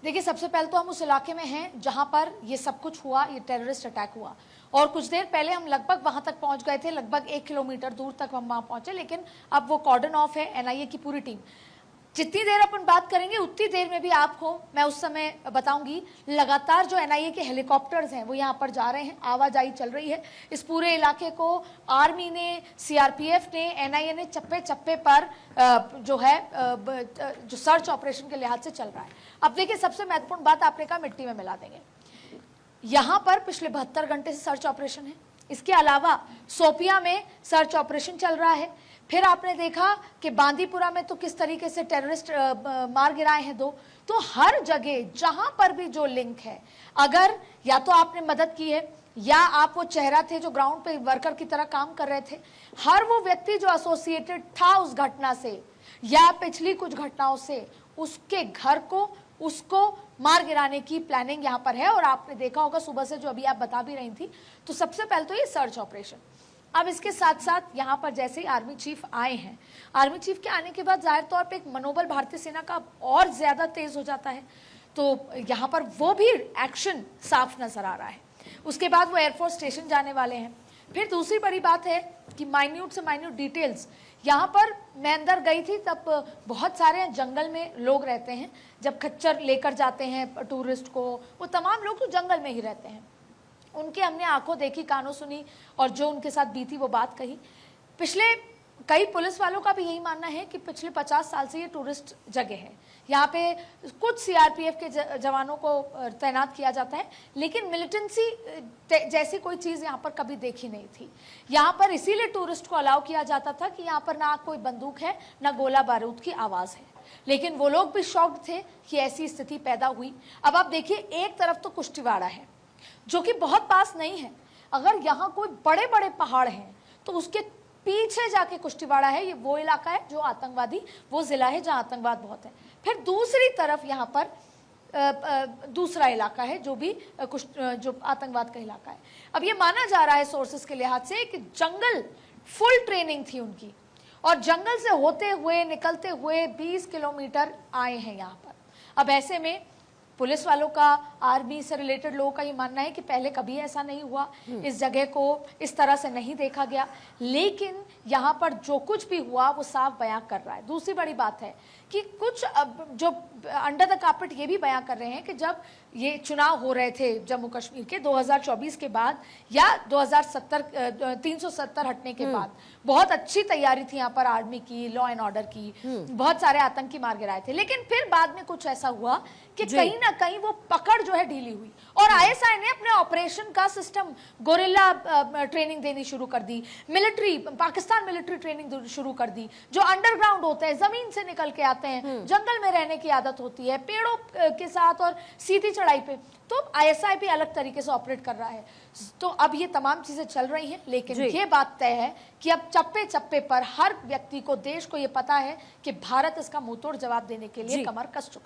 देखिए, सबसे पहले तो हम उस इलाके में हैं जहां पर ये सब कुछ हुआ, ये टेररिस्ट अटैक हुआ। और कुछ देर पहले हम लगभग वहां तक पहुंच गए थे, लगभग 1 किलोमीटर दूर तक हम वहां पहुंचे, लेकिन अब वो कॉर्डन ऑफ है। एनआईए की पूरी टीम, जितनी देर अपन बात करेंगे उतनी देर में भी आपको मैं उस समय बताऊंगी। लगातार जो एनआईए के हेलीकॉप्टर्स हैं वो यहाँ पर जा रहे हैं, आवाजाही चल रही है। इस पूरे इलाके को आर्मी ने, सीआरपीएफ ने, एनआईए ने चप्पे चप्पे पर जो है जो सर्च ऑपरेशन के लिहाज से चल रहा है। अब देखिए, सबसे महत्वपूर्ण बात आपने कहा मिट्टी में मिला देंगे। यहाँ पर पिछले 72 घंटे से सर्च ऑपरेशन है। इसके अलावा सोपिया में सर्च ऑपरेशन चल रहा है। फिर आपने देखा कि बांदीपुरा में तो किस तरीके से टेररिस्ट मार गिराए हैं 2। तो हर जगह जहां पर भी जो लिंक है, अगर या तो आपने मदद की है या आप वो चेहरा थे जो ग्राउंड पे वर्कर की तरह काम कर रहे थे, हर वो व्यक्ति जो एसोसिएटेड था उस घटना से या पिछली कुछ घटनाओं से, उसके घर को, उसको मार गिराने की प्लानिंग यहाँ पर है। और आपने देखा होगा सुबह से जो अभी आप बता भी रही थी, तो सबसे पहले तो ये सर्च ऑपरेशन। अब इसके साथ साथ यहाँ पर जैसे ही आर्मी चीफ आए हैं, आर्मी चीफ के आने के बाद जाहिर तौर पे एक मनोबल भारतीय सेना का और ज्यादा तेज हो जाता है। तो यहाँ पर वो भी एक्शन साफ नजर आ रहा है। उसके बाद वो एयरफोर्स स्टेशन जाने वाले हैं। फिर दूसरी बड़ी बात है कि माइन्यूट से माइन्यूट डिटेल्स, यहाँ पर मैं अंदर गई थी तब बहुत सारे जंगल में लोग रहते हैं। जब खच्चर लेकर जाते हैं टूरिस्ट को, वो तमाम लोग तो जंगल में ही रहते हैं, उनके हमने आंखों देखी, कानों सुनी, और जो उनके साथ बीती वो बात कही। पिछले कई पुलिस वालों का भी यही मानना है कि पिछले 50 साल से ये टूरिस्ट जगह है। यहाँ पे कुछ सीआरपीएफ के जवानों को तैनात किया जाता है, लेकिन मिलिटेंसी जैसी कोई चीज़ यहाँ पर कभी देखी नहीं थी। यहाँ पर इसीलिए टूरिस्ट को अलाउ किया जाता था कि यहाँ पर ना कोई बंदूक है, ना गोला बारूद की आवाज़ है। लेकिन वो लोग भी शॉक्ड थे कि ऐसी स्थिति पैदा हुई। अब आप देखिए, एक तरफ तो कुश्तीवाड़ा है जो कि बहुत पास नहीं है। अगर यहाँ कोई बड़े बड़े पहाड़ हैं तो उसके पीछे जाके कुश्तीवाड़ा है। ये वो इलाका है जो आतंकवादी, वो जिला है जहाँ आतंकवाद बहुत है। फिर दूसरी तरफ यहाँ पर दूसरा इलाका है जो भी जो आतंकवाद का इलाका है। अब ये माना जा रहा है सोर्सेस के लिहाज से कि जंगल फुल ट्रेनिंग थी उनकी, और जंगल से होते हुए निकलते हुए 20 किलोमीटर आए हैं यहाँ पर। अब ऐसे में पुलिस वालों का, आर्मी से रिलेटेड लोगों का ये मानना है कि पहले कभी ऐसा नहीं हुआ, इस जगह को इस तरह से नहीं देखा गया। लेकिन यहाँ पर जो कुछ भी हुआ वो साफ बयां कर रहा है। दूसरी बड़ी बात है कि कुछ जो अंडर द कार्पेट ये भी बयां कर रहे हैं कि जब ये चुनाव हो रहे थे जम्मू कश्मीर के 2024 के बाद या 370 हटने के बाद, बहुत अच्छी तैयारी थी यहाँ पर आर्मी की, लॉ एंड ऑर्डर की, बहुत सारे आतंकी मार गिराए थे। लेकिन फिर बाद में कुछ ऐसा हुआ कि कहीं ना कहीं वो पकड़ जो है ढीली हुई, और आईएसआई ने अपने ऑपरेशन का सिस्टम, गोरिल्ला ट्रेनिंग देनी शुरू कर दी, मिलिट्री, पाकिस्तान मिलिट्री ट्रेनिंग शुरू कर दी। जो अंडरग्राउंड होते हैं, जमीन से निकल के आते हैं, जंगल में रहने की आदत होती है, पेड़ों के साथ और सीधी चढ़ाई पे, तो आईएसआई भी अलग तरीके से ऑपरेट कर रहा है। तो अब ये तमाम चीजें चल रही हैं, लेकिन ये बात तय है कि अब चप्पे चप्पे पर हर व्यक्ति को, देश को ये पता है कि भारत इसका मुंहतोड़ जवाब देने के लिए कमर कस चुका है।